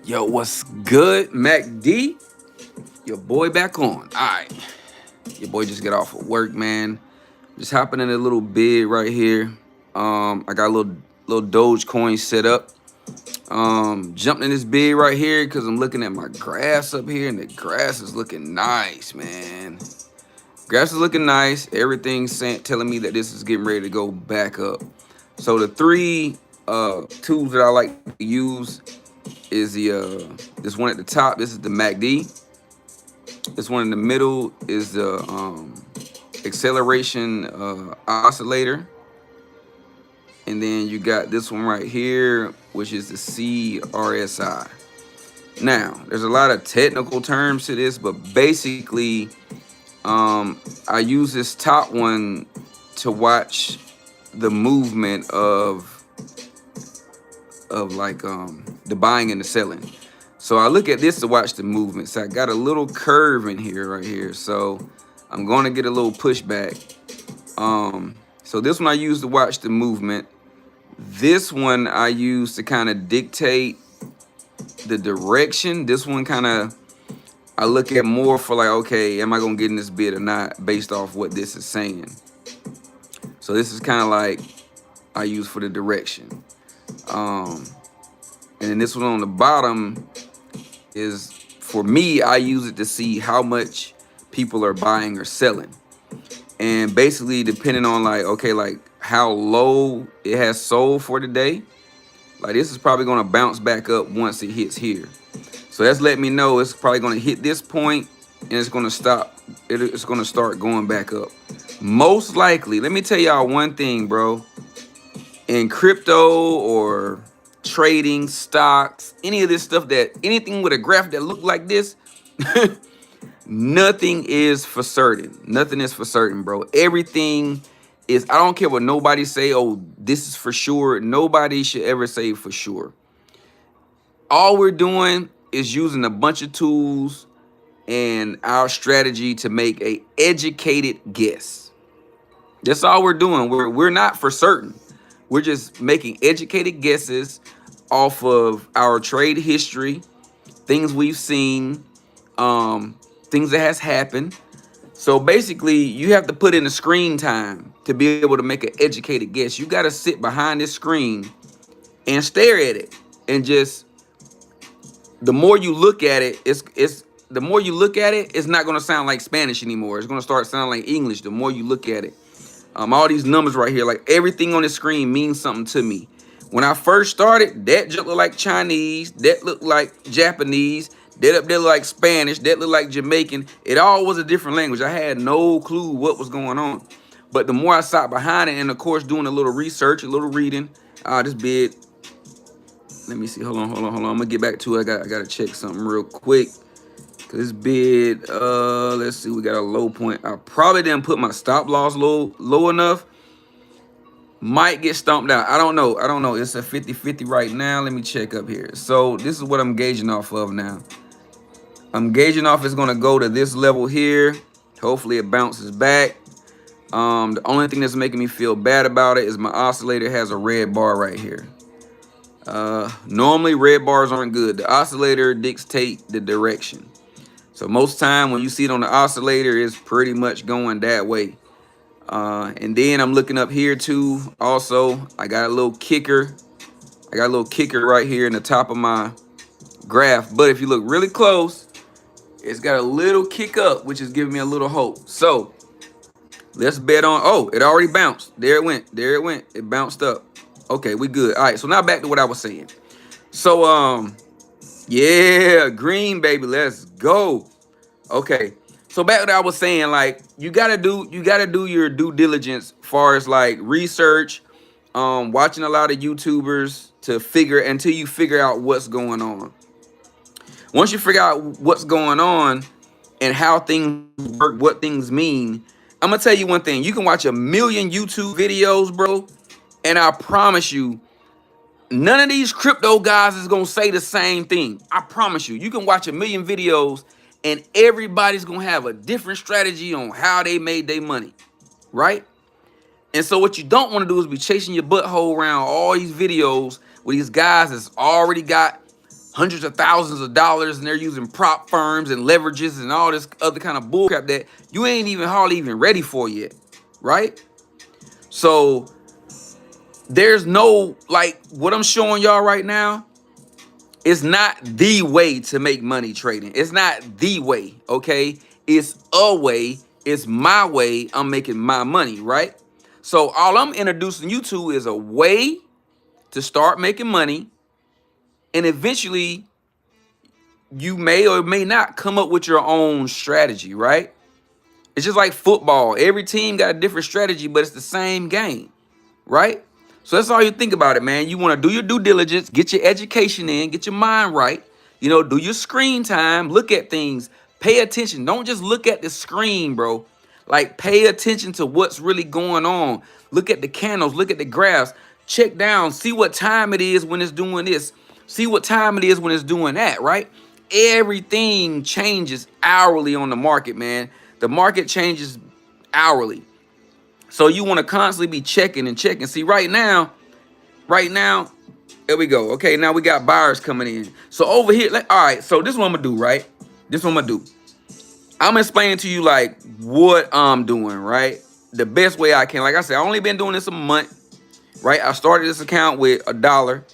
Yo, what's good, Mac D? Your boy back on. All right, your boy just got off of work, man. Just hopping in a little bid right here. I got a little Dogecoin set up. Jumped in this bid right here because I'm looking at my grass up here, and the grass is looking nice, man. Grass is looking nice. Everything's telling me that this is getting ready to go back up. So the three tools that I like to use is the this one at the top. This is the MACD. This one in the middle is the acceleration oscillator, and then you got this one right here, which is the CRSI. Now, there's a lot of technical terms to this, but basically, I use this top one to watch the movement of like the buying and the selling. So I look at this to watch the movement. So I got a little curve in here right here. So I'm going to get a little pushback. So this one I use to watch the movement. This one I use to kind of dictate the direction. This one kind of I look at more for like, okay, am I going to get in this bid or not based off what this is saying. So this is kind of like I use for the direction. And then this one on the bottom is, for me, I use it to see how much people are buying or selling. And basically, depending on like, okay, like how low it has sold for the day, like this is probably going to bounce back up once it hits here. So that's letting me know it's probably going to hit this point and it's going to stop. It's going to start going back up. Most likely, let me tell y'all one thing, bro. In crypto or trading, stocks, any of this stuff, that anything with a graph that look like this, nothing is for certain. Nothing is for certain, bro. Everything is, I don't care what nobody say, oh, this is for sure. Nobody should ever say for sure. All we're doing is using a bunch of tools and our strategy to make a educated guess. That's all we're doing. We're not for certain. We're just making educated guesses off of our trade history, things we've seen, things that has happened. So basically, you have to put in the screen time to be able to make an educated guess. You got to sit behind this screen and stare at it, and just the more you look at it, the more you look at it, it's not going to sound like Spanish anymore. It's going to start sounding like English the more you look at it. All these numbers right here, like everything on the screen means something to me. When I first started, that just looked like Chinese, that looked like Japanese, that up there looked like Spanish, that looked like Jamaican. It all was a different language. I had no clue what was going on. But the more I sat behind it, and of course doing a little research, a little reading, this bid. Let me see. Hold on. I'm gonna get back to it. I gotta check something real quick. This bid, let's see, we got a low point. I probably didn't put my stop loss low enough. Might get stomped out. I don't know. It's a 50-50 right now. Let me check up here. So this is what I'm gauging off of now. I'm gauging off it's gonna go to this level here. Hopefully it bounces back. The only thing that's making me feel bad about it is my oscillator has a red bar right here. Normally red bars aren't good. The oscillator dictates the direction. So most time when you see it on the oscillator, it's pretty much going that way. And then I'm looking up here too. Also, I got a little kicker. I got a little kicker right here in the top of my graph. But if you look really close, it's got a little kick up, which is giving me a little hope. So let's bet on, oh, it already bounced. There it went. It bounced up. Okay, we good. All right, so now back to what I was saying. So, yeah, green, baby, let's go. Okay, so back to what I was saying, like you gotta do your due diligence, as far as like research, watching a lot of YouTubers until you figure out what's going on. Once you figure out what's going on and how things work, what things mean, I'm gonna tell you one thing: you can watch a million YouTube videos, bro, and I promise you, none of these crypto guys is gonna say the same thing. I promise you. You can watch a million videos and everybody's gonna have a different strategy on how they made their money, right? And so what you don't want to do is be chasing your butthole around all these videos with these guys that's already got hundreds of thousands of dollars, and they're using prop firms and leverages and all this other kind of bullcrap that you ain't even hardly even ready for yet, right? So there's no, like, what I'm showing y'all right now is not the way to make money trading. It's not the way, okay? It's a way. It's my way. I'm making my money, right? So all I'm introducing you to is a way to start making money, and eventually you may or may not come up with your own strategy, right? It's just like football. Every team got a different strategy, but it's the same game, right? So that's all you think about it, man. You want to do your due diligence, get your education in, get your mind right, you know, do your screen time, look at things, pay attention. Don't just look at the screen, bro. Like, pay attention to what's really going on. Look at the candles, look at the graphs, check down, see what time it is when it's doing this, see what time it is when it's doing that, right? Everything changes hourly on the market, man. The market changes hourly. So you want to constantly be checking and checking. See, right now, there we go. Okay, now we got buyers coming in. So over here, all right, so this is what I'm going to do, right? This is what I'm going to do. I'm explaining to you, like, what I'm doing, right? The best way I can. Like I said, I only been doing this a month, right? I started this account with $1,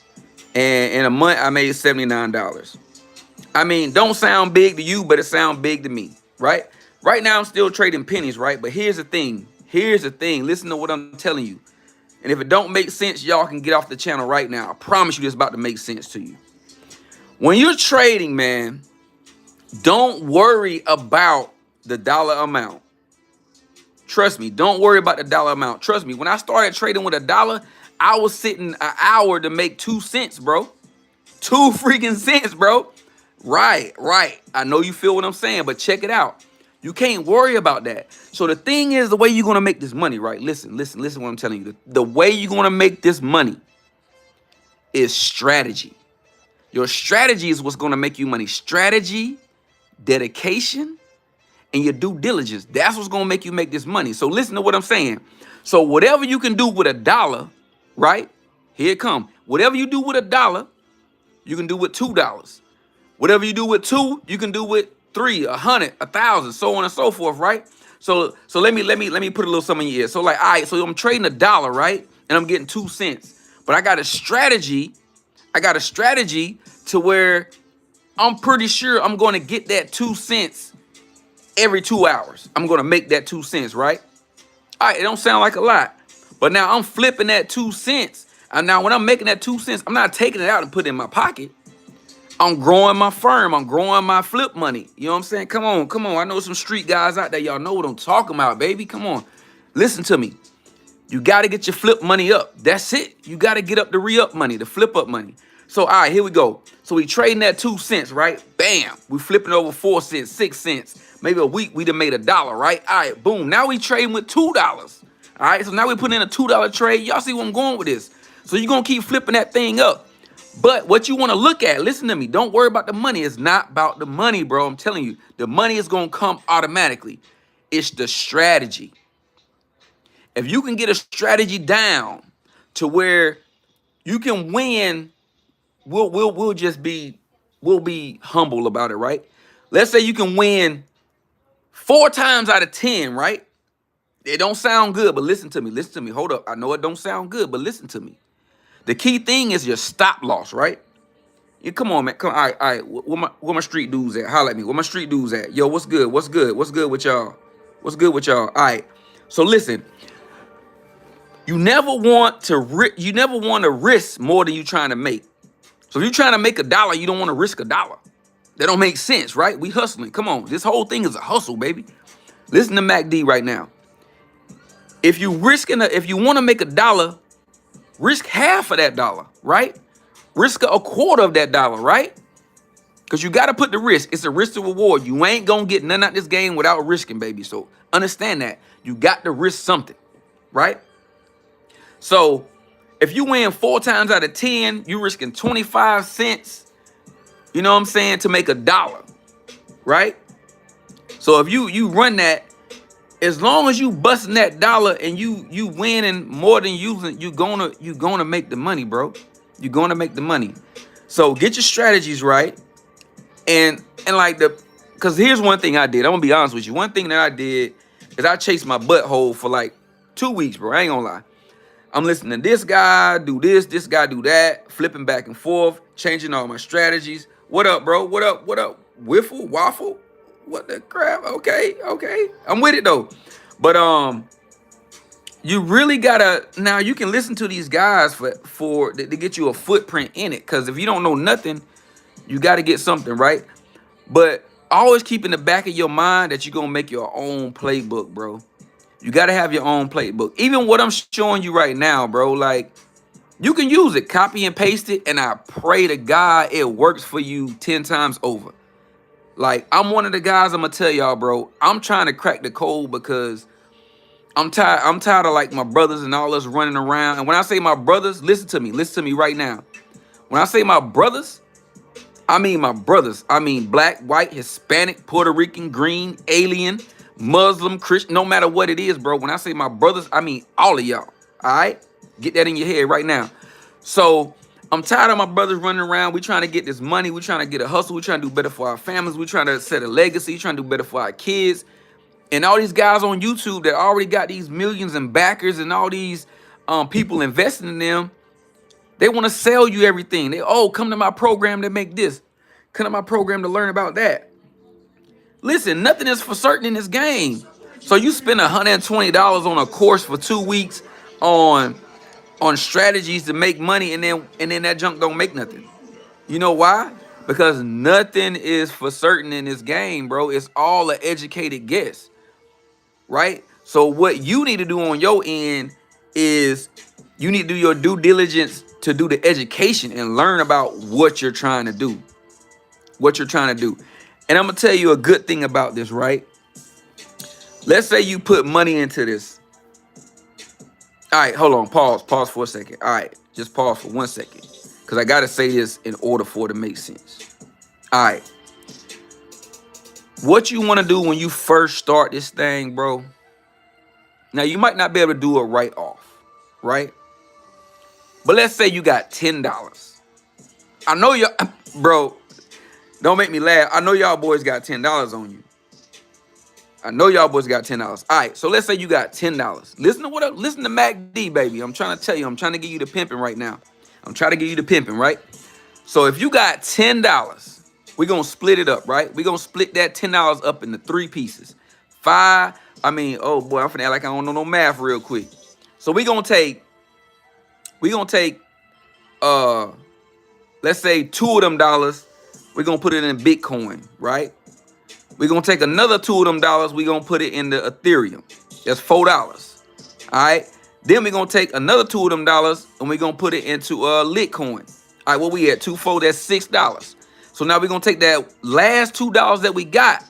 and in a month, I made $79. I mean, don't sound big to you, but it sounds big to me, right? Right now, I'm still trading pennies, right? But here's the thing. Here's the thing. Listen to what I'm telling you. And if it don't make sense, y'all can get off the channel right now. I promise you this is about to make sense to you. When you're trading, man, don't worry about the dollar amount. Trust me, don't worry about the dollar amount. Trust me, when I started trading with $1, I was sitting an hour to make 2 cents, bro. 2 freaking cents, bro. Right. I know you feel what I'm saying, but check it out. You can't worry about that. So the thing is, the way you're going to make this money, right? Listen what I'm telling you. The way you're going to make this money is strategy. Your strategy is what's going to make you money. Strategy, dedication, and your due diligence. That's what's going to make you make this money. So listen to what I'm saying. So whatever you can do with $1, right? Here it comes. Whatever you do with $1, you can do with $2. Whatever you do with 2, you can do with 3, 100, 1,000, so on and so forth, right? So let me put a little something in your ear. So, like, all right, so I'm trading $1, right? And I'm getting 2 cents. But I got a strategy. To where I'm pretty sure I'm going to get that 2 cents every 2 hours. I'm going to make that 2 cents, right? All right, it don't sound like a lot. But now I'm flipping that 2 cents. And now when I'm making that 2 cents, I'm not taking it out and putting it in my pocket. I'm growing my firm. I'm growing my flip money. You know what I'm saying? Come on. I know some street guys out there. Y'all know what I'm talking about, baby. Come on. Listen to me. You got to get your flip money up. That's it. You got to get up the re-up money, the flip up money. So, all right, here we go. So we trading that 2 cents, right? Bam. We flipping over 4 cents, 6 cents. Maybe a week we done made $1, right? All right, boom. Now we trading with $2. All right, so now we put in a $2 trade. Y'all see where I'm going with this. So you're going to keep flipping that thing up. But what you want to look at, listen to me, don't worry about the money. It's not about the money, bro. I'm telling you, the money is going to come automatically. It's the strategy. If you can get a strategy down to where you can win, we'll be humble about it, right? Let's say you can win 4 times out of 10, right? It don't sound good, but listen to me. Hold up. I know it don't sound good, but listen to me. The key thing is your stop loss, right? Yeah, come on, man. Come on. All right. Where my street dudes at? Holla at me. Where my street dudes at? Yo, what's good? What's good with y'all? All right. So listen, you never want to risk more than you trying to make. So if you're trying to make $1, you don't want to risk $1. That don't make sense, right? We hustling. Come on. This whole thing is a hustle, baby. Listen to MACD right now. If you want to make $1, risk half of that $1, right? Risk a quarter of that $1, right? Because you got to put the risk. It's a risk to reward. You ain't going to get none out this game without risking, baby. So understand that. You got to risk something, right? So if you win 4 times out of 10, you risking 25 cents, you know what I'm saying, to make $1, right? So if you run that, as long as you busting that $1 and you winning more than using, you gonna make the money, bro. You're gonna make the money. So get your strategies right. And like because here's one thing I did. I'm gonna be honest with you. One thing that I did is I chased my butthole for like 2 weeks, bro. I ain't gonna lie. I'm listening to this guy do this guy do that, flipping back and forth, changing all my strategies. What up, bro? What up? What up? Wiffle, waffle? What the crap? Okay, okay. I'm with it though. But you really gotta, now you can listen to these guys for to get you a footprint in it. Cause if you don't know nothing, you gotta get something, right? But always keep in the back of your mind that you're gonna make your own playbook, bro. You gotta have your own playbook. Even what I'm showing you right now, bro, like you can use it, copy and paste it, and I pray to God it works for you 10 times over. Like, I'm one of the guys, I'm gonna tell y'all, bro, I'm trying to crack the code because I'm tired of like my brothers and all us running around. And when I say my brothers, listen to me right now. When I say my brothers, I mean my brothers. I mean black, white, Hispanic, Puerto Rican, green, alien, Muslim, Christian, no matter what it is, bro. When I say my brothers, I mean all of y'all. All right? Get that in your head right now. So I'm tired of my brothers running around. We trying to get this money. We trying to get a hustle. We trying to do better for our families. We trying to set a legacy. Trying to do better for our kids. And all these guys on YouTube that already got these millions and backers and all these people investing in them, they want to sell you everything. They, oh, come to my program to make this. Come to my program to learn about that. Listen, nothing is for certain in this game. So you spend $120 on a course for 2 weeks on strategies to make money, and then that junk don't make nothing. You know why? Because nothing is for certain in this game, bro. It's all an educated guess, right? So what you need to do on your end is you need to do your due diligence to do the education and learn about what you're trying to do. What you're trying to do. And I'm going to tell you a good thing about this, right? Let's say you put money into this. All right, hold on. Pause for a second. All right, just pause for 1 second. Because I got to say this in order for it to make sense. All right. What you want to do when you first start this thing, bro? Now, you might not be able to do it right off, right? But let's say you got $10. I know y'all, bro, don't make me laugh. I know y'all boys got $10 on you. I know y'all boys got $10. All right, so let's say you got $10. Listen to Mac D, baby. I'm trying to tell you. I'm trying to give you the pimping right now. I'm trying to give you the pimping, right? So if you got $10, we're going to split it up, right? We're going to split that $10 up into 3 pieces. Oh boy, I'm finna act like I don't know no math real quick. So we're going to take, let's say 2 of them dollars, we're going to put it in Bitcoin, right? We're going to take another 2 of them dollars, we're going to put it into Ethereum. That's $4. All right? Then we're going to take another 2 of them dollars and we're going to put it into Litecoin. All right, what we at? 2, 4, that's $6. So now we're going to take that last $2 that we got.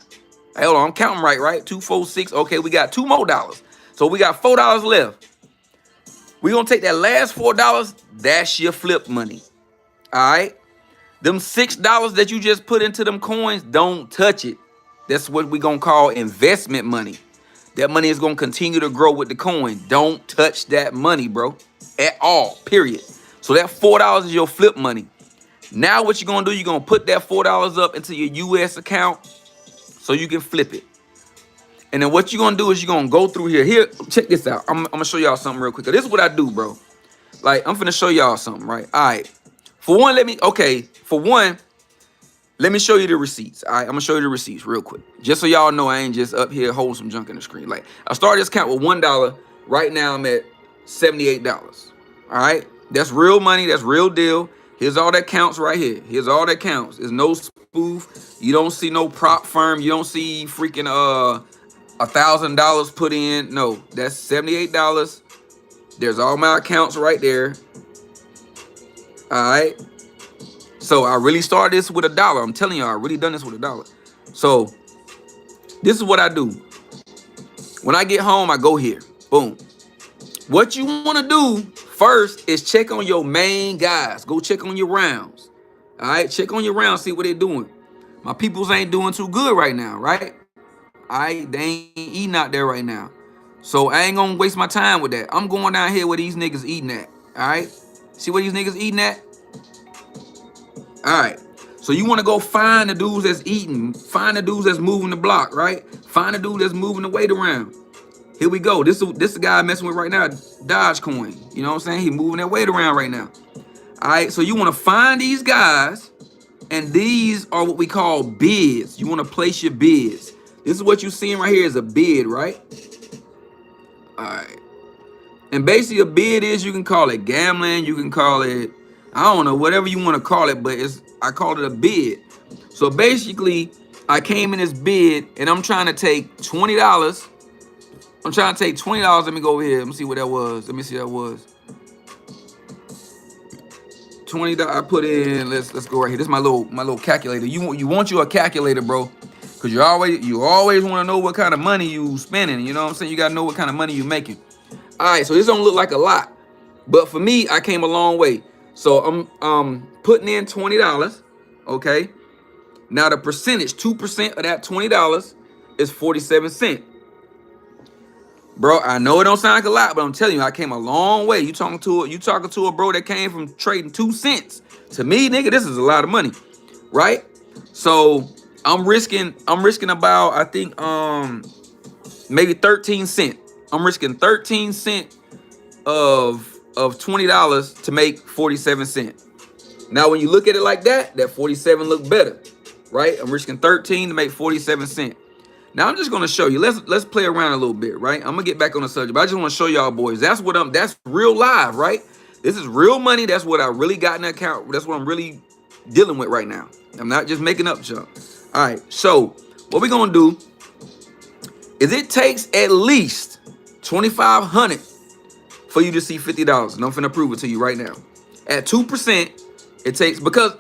Hey, hold on, I'm counting right? 2, 4, 6. Okay, we got 2 more dollars. So we got $4 left. We're going to take that last $4. That's your flip money. All right? Them $6 that you just put into them coins, don't touch it. That's what we're going to call investment money. That money is going to continue to grow with the coin. Don't touch that money, bro, at all, period. So that $4 is your flip money. Now what you're going to do, you're going to put that $4 up into your U.S. account so you can flip it. And then what you're going to do is you're going to go through here. Here, check this out. I'm going to show y'all something real quick. This is what I do, bro. Like, I'm finna show y'all something, right? All right. For one, let me show you the receipts. All right, I'm gonna show you the receipts real quick. Just so y'all know I ain't just up here holding some junk in the screen. Like, I started this account with $1. Right now I'm at $78. All right, that's real money. That's real deal. Here's all that counts right here. Here's all that counts. There's no spoof. You don't see no prop firm. You don't see freaking $1,000 put in. No, that's $78. There's all my accounts right there. All right. So I really started this with $1. I'm telling you, I really done this with $1. So this is what I do. When I get home, I go here. Boom. What you want to do first is check on your main guys. Go check on your rounds. All right. Check on your rounds. See what they're doing. My peoples ain't doing too good right now, right? All right. They ain't eating out there right now. So I ain't going to waste my time with that. I'm going down here where these niggas eating at. All right. See where these niggas eating at? All right. So you want to go find the dudes that's eating, find the dudes that's moving the block, right? Find the dude that's moving the weight around. Here we go. This is the guy I'm messing with right now, Dogecoin. You know what I'm saying? He moving that weight around right now. All right. So you want to find these guys, and these are what we call bids. You want to place your bids. This is what you're seeing right here is a bid, right? All right. And basically a bid is, you can call it gambling, you can call it, I don't know, whatever you want to call it, but I called it a bid. So basically, I came in this bid and I'm trying to take $20. I'm trying to take $20. Let me go over here. Let me see what that was. Let me see what that was. $20. I put in. Let's go right here. This is my little calculator. You want a calculator, bro, because you always want to know what kind of money you spending. You know what I'm saying? You gotta know what kind of money you making. All right. So this don't look like a lot, but for me, I came a long way. So I'm putting in $20. Okay. Now the percentage, 2% of that $20 is 47 cents. Bro, I know it don't sound like a lot, but I'm telling you, I came a long way. You talking to a bro that came from trading 2 cents. To me, nigga, this is a lot of money, right? So I'm risking about, I think, maybe 13 cents. I'm risking 13 cents of $20 to make 47 cents. Now, when you look at it like that 47 look better, right? I'm risking 13 to make 47 cents. Now I'm just gonna show you. Let's play around a little bit, right? I'm gonna get back on the subject, but I just want to show y'all boys. That's real live, right? This is real money. That's what I really got in the account. That's what I'm really dealing with right now. I'm not just making up junk. All right. So what we're gonna do is it takes at least 2,500 for you to see $50, and I'm finna prove it to you right now. At 2%, it takes because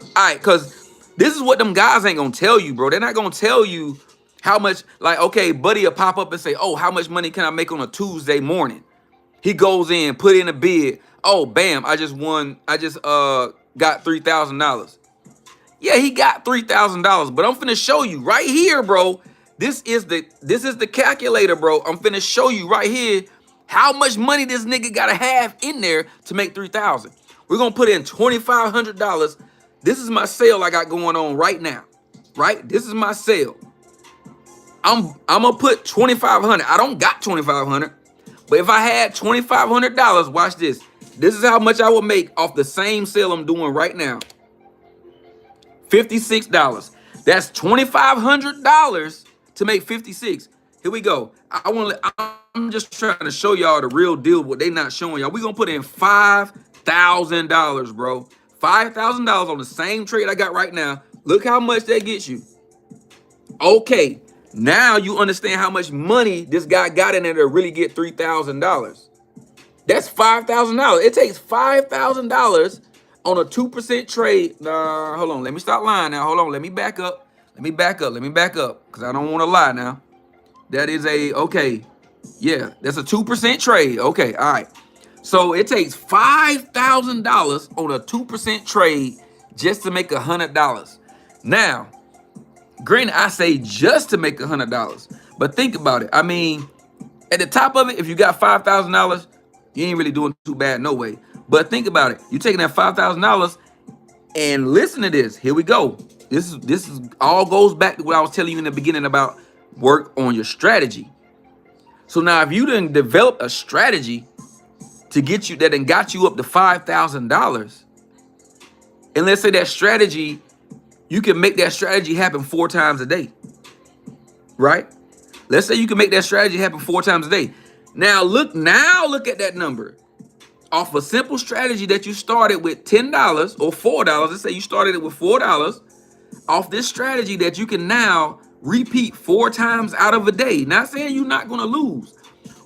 this is what them guys ain't gonna tell you, bro. They're not gonna tell you how much, like, okay, buddy will pop up and say, oh, how much money can I make on a Tuesday morning? He goes in, put in a bid. Oh, bam, I just got $3,000. Yeah, he got $3,000, but I'm finna show you right here, bro. This is the calculator, bro. I'm finna show you right here how much money this nigga gotta have in there to make 3,000. We're gonna put in $2,500. This is my sale I got going on right now, right? This is my sale. I'm gonna put 2,500. I don't got 2,500, but if I had $2,500, watch this. This is how much I would make off the same sale I'm doing right now. $56. That's $2,500 to make 56. Here we go. I'm just trying to show y'all the real deal. What they not showing y'all. We gonna put in $5,000, bro. $5,000 on the same trade I got right now. Look how much that gets you. Okay. Now you understand how much money this guy got in there to really get $3,000. That's $5,000. It takes $5,000 on a 2% trade. Hold on. Let me stop lying now. Hold on. Let me back up. Because I don't want to lie now. That is okay. Yeah, that's a 2% trade. Okay, all right. So it takes $5,000 on a 2% trade just to make $100. Now, granted, I say just to make $100, but think about it. I mean, at the top of it, if you got $5,000, you ain't really doing too bad, no way. But think about it. You taking that $5,000 and listen to this. Here we go. This is all goes back to what I was telling you in the beginning about work on your strategy. So now, if you didn't develop a strategy to get you that and got you up to $5,000, and let's say that strategy, you can make that strategy happen 4 times a day, right? Let's say you can make that strategy happen 4 times a day. Now look at that number. Off a simple strategy that you started with $10 or $4. Let's say you started it with $4. Off this strategy that you can now repeat 4 times out of a day. Not saying you're not gonna lose,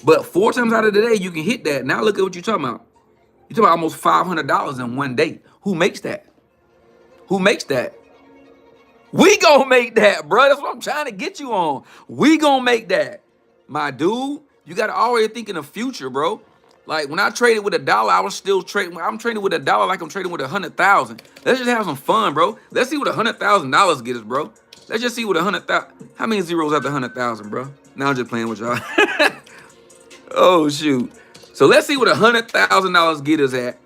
but 4 times out of the day you can hit that. Now look at what you're talking about. You're talking about almost $500 in one day. Who makes that? Who makes that? We gonna make that, bro. That's what I'm trying to get you on. We gonna make that. My dude, you gotta always think in the future, bro. Like when I traded with $1, I was still trading. I'm trading with $1 like I'm trading with 100,000. Let's just have some fun, bro. Let's see what $100,000 get us, bro. Let's just see what 100,000. How many zeros after 100,000, bro? Now I'm just playing with y'all. Oh shoot. So let's see what $100,000 get us at.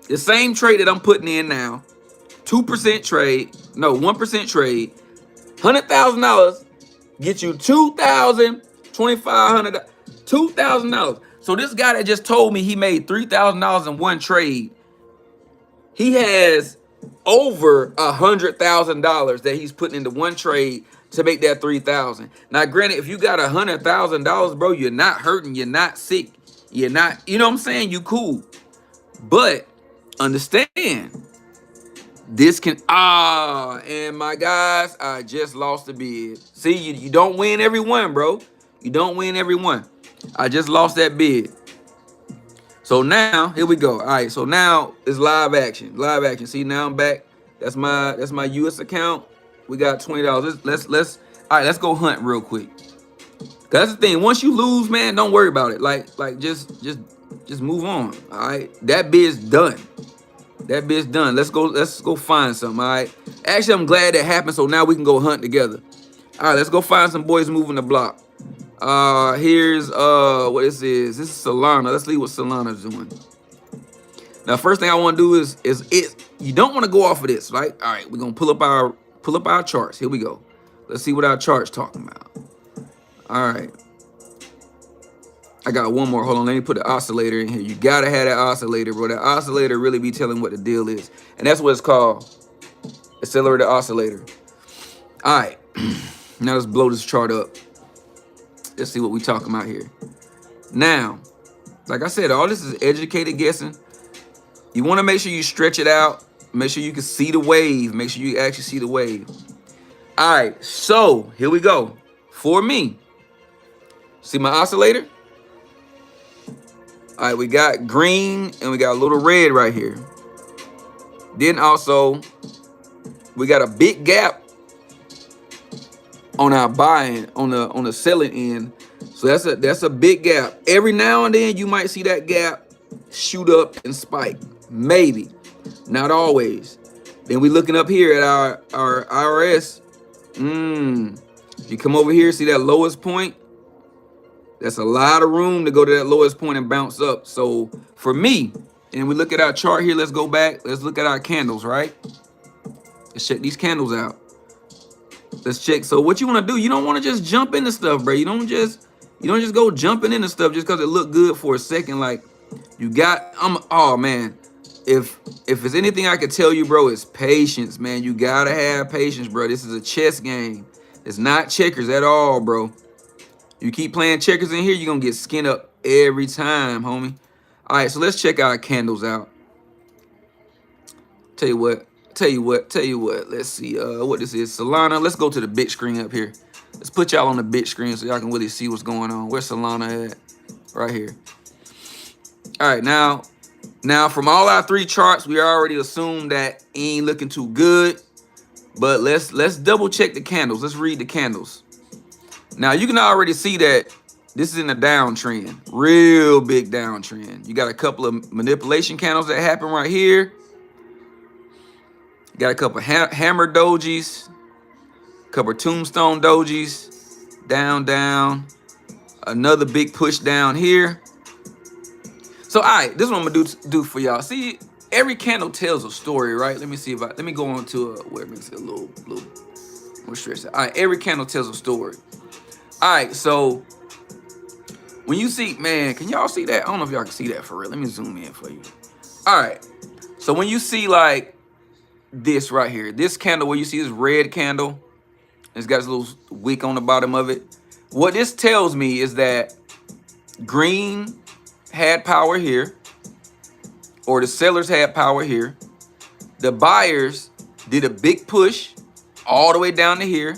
The same trade that I'm putting in now. 2% trade, no, 1% trade, $100,000 get you $2,500, $2,000. So this guy that just told me he made $3,000 in one trade, he has over $100,000 that he's putting into one trade to make that 3,000. Now, granted, if you got $100,000, bro, you're not hurting, you're not sick, you're not, you know what I'm saying? You cool. But understand, this can, and my guys, I just lost the bid. See, you don't win every one, bro. You don't win every one. I just lost that bid. So now, here we go. All right, so now it's live action. Live action. See, now I'm back. That's my US account. We got $20. Let's all right, let's go hunt real quick. That's the thing. Once you lose, man, don't worry about it. Like just move on. All right. That bid's done. That bit's done. Let's go find something. All right. Actually, I'm glad that happened. So now we can go hunt together. All right. Let's go find some boys moving the block. Here's what this is. This is Solana. Let's see what Solana's doing. Now, first thing I want to do is you don't want to go off of this, right? All right. We're gonna pull up our charts. Here we go. Let's see what our chart's talking about. All right. I got one more. Hold on. Let me put the oscillator in here. You got to have that oscillator, bro. That oscillator really be telling what the deal is. And that's what it's called. Accelerator oscillator. All right. Now let's blow this chart up. Let's see what we talking about here. Now, like I said, all this is educated guessing. You want to make sure you stretch it out. Make sure you can see the wave. Make sure you actually see the wave. All right. So here we go. For me. See my oscillator? All right, we got green and we got a little red right here. Then also, we got a big gap on our buying, on the selling end. So that's a big gap. Every now and then you might see that gap shoot up and spike. Maybe, not always. Then we looking up here at our IRS. You come over here, see that lowest point? That's a lot of room to go to that lowest point and bounce up. So for me, and we look at our chart here, let's go back. Let's look at our candles, right? Let's check these candles out. Let's check. So what you want to do, you don't want to just jump into stuff, bro. You don't just go jumping into stuff just because it looked good for a second. Like you got, oh man, if it's anything I could tell you, bro, it's patience, man. You gotta have patience, bro. This is a chess game. It's not checkers at all, bro. You keep playing checkers in here, you're going to get skinned up every time, homie. All right, so let's check our candles out. Tell you what. Let's see what this is. Solana. Let's go to the big screen up here. Let's put y'all on the big screen so y'all can really see what's going on. Where's Solana at? Right here. All right, now from all our three charts, we already assumed that ain't looking too good. But let's double check the candles. Let's read the candles. Now, you can already see that this is in a downtrend, real big downtrend. You got a couple of manipulation candles that happen right here. You got a couple of hammer dojis, a couple of tombstone dojis, down, another big push down here. So, all right, this is what I'm gonna do for y'all. See, every candle tells a story, right? Let me see let me go on to where it makes it a little more stretched out. All right, every candle tells a story. All right, so when you see, man, can y'all see that? I don't know if y'all can see that for real. Let me zoom in for you. All right, so when you see like this right here, this candle where you see this red candle, it's got this little wick on the bottom of it. What this tells me is that green had power here, or the sellers had power here. The buyers did a big push all the way down to here.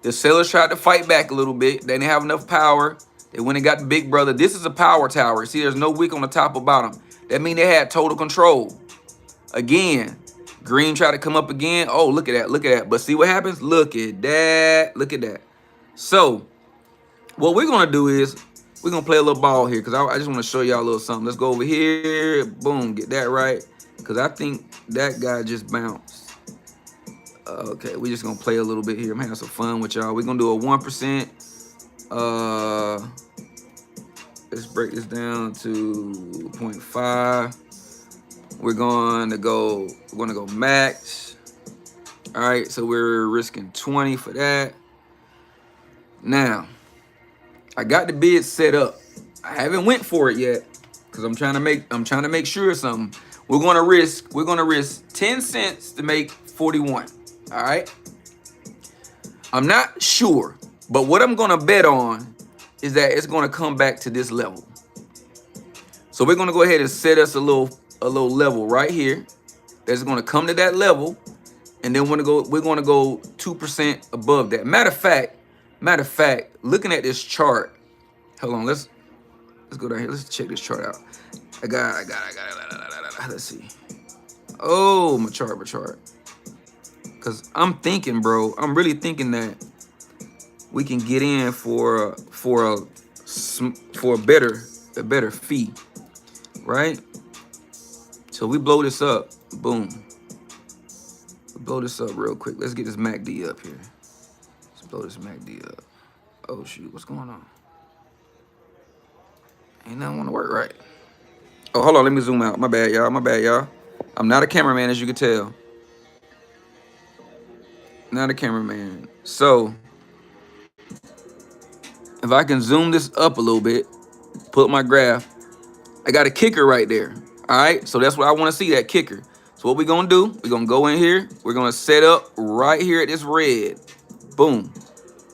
The sellers tried to fight back a little bit. They didn't have enough power. They went and got the big brother. This is a power tower. See, there's no wick on the top or bottom. That means they had total control. Again, green tried to come up again. Oh, look at that. Look at that. But see what happens? Look at that. Look at that. So what we're going to do is we're going to play a little ball here because I just want to show y'all a little something. Let's go over here. Boom. Get that right. Because I think that guy just bounced. Okay, we're just gonna play a little bit here. I'm having some fun with y'all. We're gonna do a 1%. Let's break this down to 0.5. We're gonna go max. All right, so we're risking 20 for that. Now, I got the bid set up. I haven't went for it yet because I'm trying to make sure of something. We're gonna risk 10 cents to make 41. All right. I'm not sure, but what I'm gonna bet on is that it's gonna come back to this level. So we're gonna go ahead and set us a little level right here. That's gonna come to that level, and then we're gonna go 2% above that. Matter of fact, looking at this chart. Hold on, let's go down here. Let's check this chart out. I got it. Let's see. Oh, my chart. Cause I'm thinking, bro. I'm really thinking that we can get in for a better fee, right? So we blow this up. Boom. We blow this up real quick. Let's get this MACD up here. Let's blow this MACD up. Oh shoot, what's going on? Ain't nothing want to work right. Oh, hold on. Let me zoom out. My bad, y'all. I'm not a cameraman, as you can tell. Not a cameraman. So, if I can zoom this up a little bit, put my graph, I got a kicker right there. All right. So that's what I want to see, that kicker. So what we're going to do, we're going to go in here. We're going to set up right here at this red. Boom.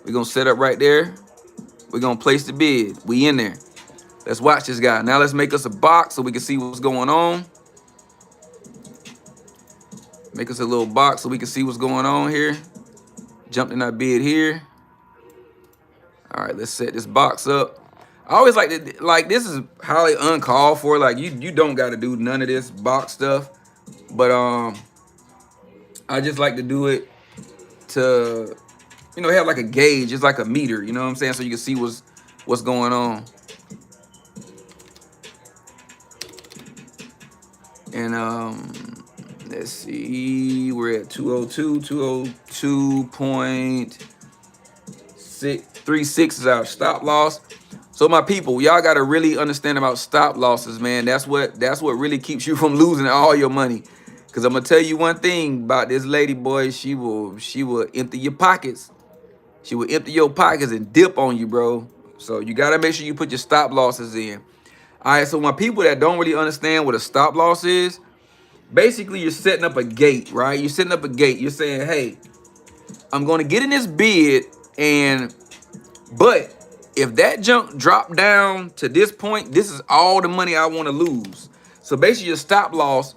We're going to set up right there. We're going to place the bid. We in there. Let's watch this guy. Now let's make us a box so we can see what's going on. Make us a little box so we can see what's going on here. Jumped in our bid here. All right, let's set this box up. I always like to, like, this is highly uncalled for. Like, you don't got to do none of this box stuff. But I just like to do it to, have like a gauge. It's like a meter, you know what I'm saying? So you can see what's going on. And let's see, we're at 202.636 is our stop loss. So my people, y'all gotta really understand about stop losses, man. That's what really keeps you from losing all your money. Cause I'm gonna tell you one thing about this lady, boy. She will empty your pockets. She will empty your pockets and dip on you, bro. So you gotta make sure you put your stop losses in. All right, so my people that don't really understand what a stop loss is, basically you're setting up a gate, right? You're setting up a gate. You're saying, hey, I'm going to get in this bid, but if that junk drop down to this point, this is all the money I want to lose. So basically your stop loss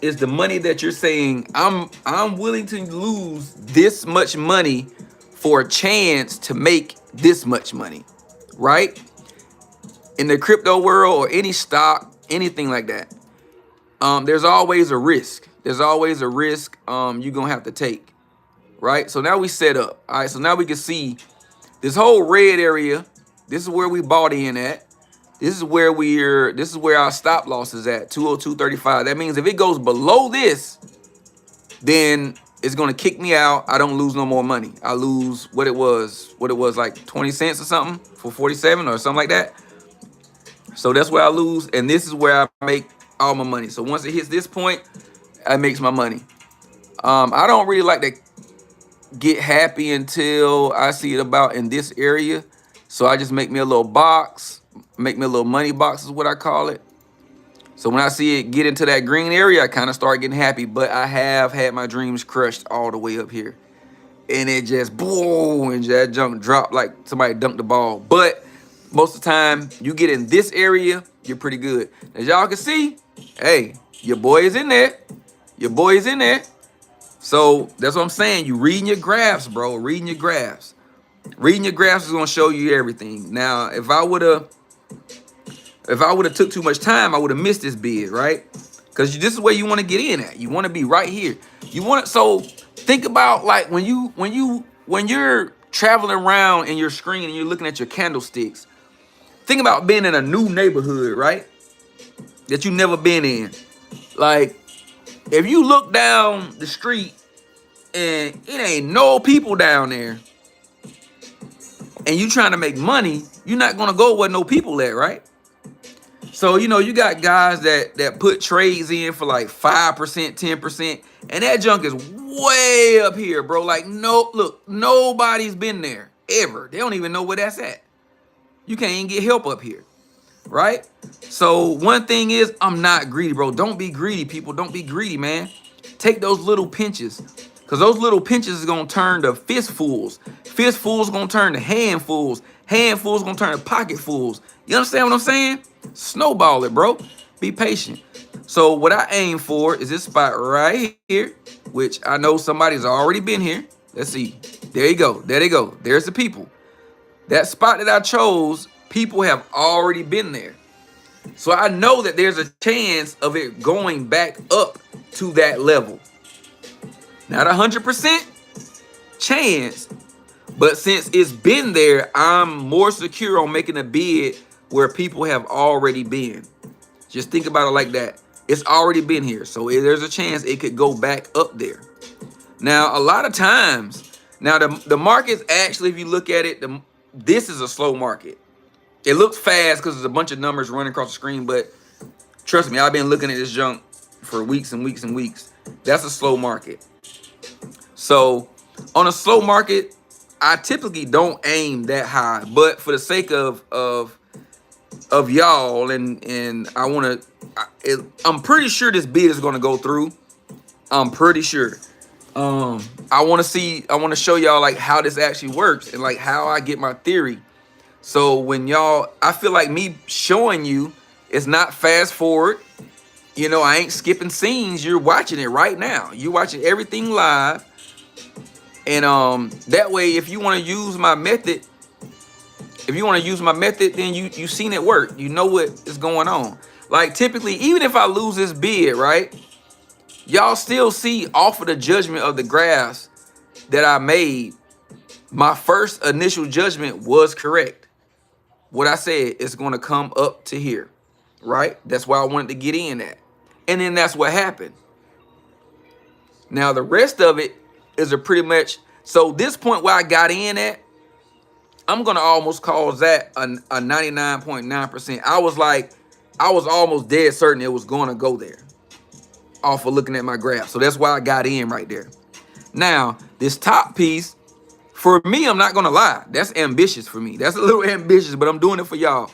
is the money that you're saying, I'm willing to lose this much money for a chance to make this much money, right? In the crypto world or any stock, anything like that, there's always a risk. There's always a risk you're going to have to take, right? So now we set up. All right, so now we can see this whole red area. This is where we bought in at. This is where our stop loss is at, 202.35. That means if it goes below this, then it's going to kick me out. I don't lose no more money. I lose what it was like 20 cents or something for 47 or something like that. So that's where I lose, and this is where I make all my money. So once it hits this point, I makes my money. I don't really like to get happy until I see it about in this area. So I just make me a little box, make me a little money box is what I call it. So when I see it get into that green area, I kind of start getting happy. But I have had my dreams crushed all the way up here. And it just boom, and that junk dropped like somebody dunked the ball. But most of the time, you get in this area, you're pretty good. As y'all can see, hey, your boy is in there. Your boy is in there. So that's what I'm saying. You reading your graphs, bro. Reading your graphs. Reading your graphs is gonna show you everything. Now, if I would have took too much time, I would have missed this bid, right? Because this is where you want to get in at. You want to be right here. So think about like when you're traveling around in your screen and you're looking at your candlesticks. Think about being in a new neighborhood, right? That you've never been in. Like, if you look down the street and it ain't no people down there, and you trying to make money, you're not gonna go where no people at, right? So, you know, you got guys that put trades in for like 5%, 10%, and that junk is way up here, bro. Like, no, look, nobody's been there ever. They don't even know where that's at. You can't even get help up here, right? So one thing is, I'm not greedy, bro. Don't be greedy, people. Don't be greedy, man. Take those little pinches, because those little pinches is going to turn to fistfuls. Fistfuls going to turn to handfuls. Handfuls going to turn to pocketfuls. You understand what I'm saying? Snowball it, bro. Be patient. So what I aim for is this spot right here, which I know somebody's already been here. Let's see. There you go. There they go. There's the people. That spot that I chose, people have already been there. So I know that there's a chance of it going back up to that level. Not 100% chance, but since it's been there, I'm more secure on making a bid where people have already been. Just think about it like that. It's already been here. So there's a chance it could go back up there. Now, a lot of times, now the markets actually, if you look at it, this is a slow market. It looks fast because there's a bunch of numbers running across the screen, but trust me, I've been looking at this junk for weeks and weeks and weeks. That's a slow market. So on a slow market, I typically don't aim that high, but for the sake of y'all, and I want to, I'm pretty sure this bid is going to go through. I'm pretty sure. I want to show y'all like how this actually works and like how I get my theory. So when y'all, I feel like me showing you, it's not fast forward. You know, I ain't skipping scenes. You're watching it right now. You're watching everything live. And that way, if you want to use my method, then you seen it work. You know what is going on. Like typically, even if I lose this bid, right? Y'all still see off of the judgment of the graphs that I made, my first initial judgment was correct. What I said is going to come up to here, right? That's why I wanted to get in at. And then that's what happened. Now, the rest of it is a pretty much, so this point where I got in at, I'm going to almost call that a 99.9%. I was almost dead certain it was going to go there off of looking at my graph. So that's why I got in right there. Now, this top piece, for me, I'm not going to lie. That's ambitious for me. That's a little ambitious, but I'm doing it for y'all.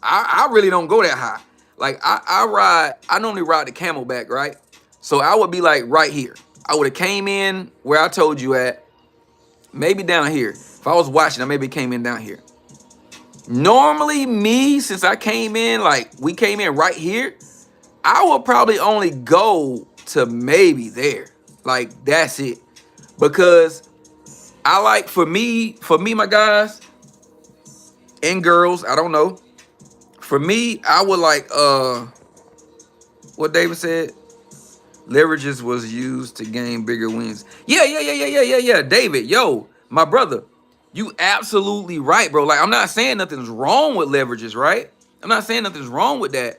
I really don't go that high. Like, I normally ride the Camelback, right? So I would be like right here. I would have came in where I told you at, maybe down here. If I was watching, I maybe came in down here. Normally, me, since I came in, like, we came in right here, I would probably only go to maybe there. Like, that's it. Because I like, for me, my guys and girls, I don't know. For me, I would like, what David said, leverages was used to gain bigger wins. Yeah. David, yo, my brother, you absolutely right, bro. Like, I'm not saying nothing's wrong with leverages, right? I'm not saying nothing's wrong with that.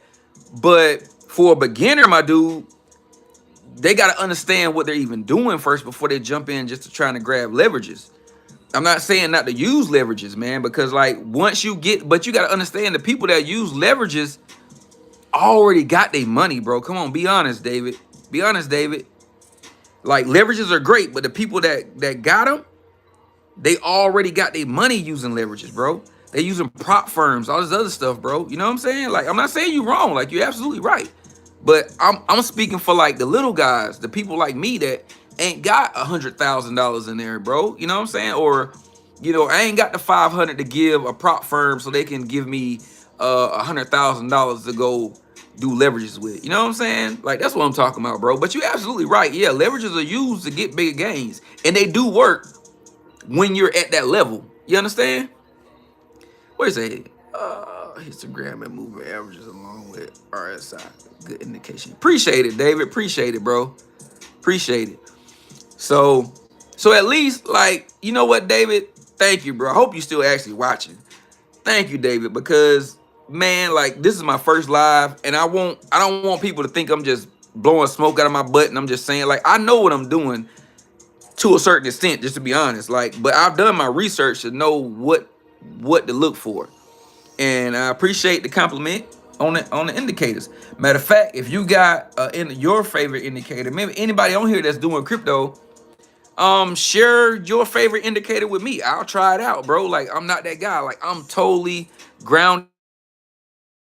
But for a beginner, my dude, they got to understand what they're even doing first before they jump in just to trying to grab leverages. I'm not saying not to use leverages, man, because like once you get, but you got to understand the people that use leverages already got their money, bro. Come on, be honest, David. Be honest, David. Like leverages are great, but the people that got them, they already got their money using leverages, bro. They using prop firms, all this other stuff, bro. You know what I'm saying? Like, I'm not saying you wrong. Like, you're absolutely right. But I'm speaking for like the little guys, the people like me that ain't got $100,000 in there, bro. You know what I'm saying? Or, you know, I ain't got the 500 to give a prop firm so they can give me $100,000 to go do leverages with. You know what I'm saying? Like, that's what I'm talking about, bro. But you're absolutely right. Yeah, leverages are used to get bigger gains, and they do work when you're at that level. You understand? What is it? Histogram and moving averages along with RSI. Good indication. Appreciate it, David. Appreciate it, bro. Appreciate it. So at least, like, you know what, David? Thank you, bro. I hope you're still actually watching. Thank you, David, because, man, like, this is my first live, and I don't want people to think I'm just blowing smoke out of my butt, and I'm just saying, like, I know what I'm doing to a certain extent, just to be honest. Like, but I've done my research to know what to look for. And I appreciate the compliment. on the indicators. Matter of fact, if you got in your favorite indicator, maybe anybody on here that's doing crypto, share your favorite indicator with me. I'll try it out, bro. Like, I'm not that guy. Like, I'm totally grounded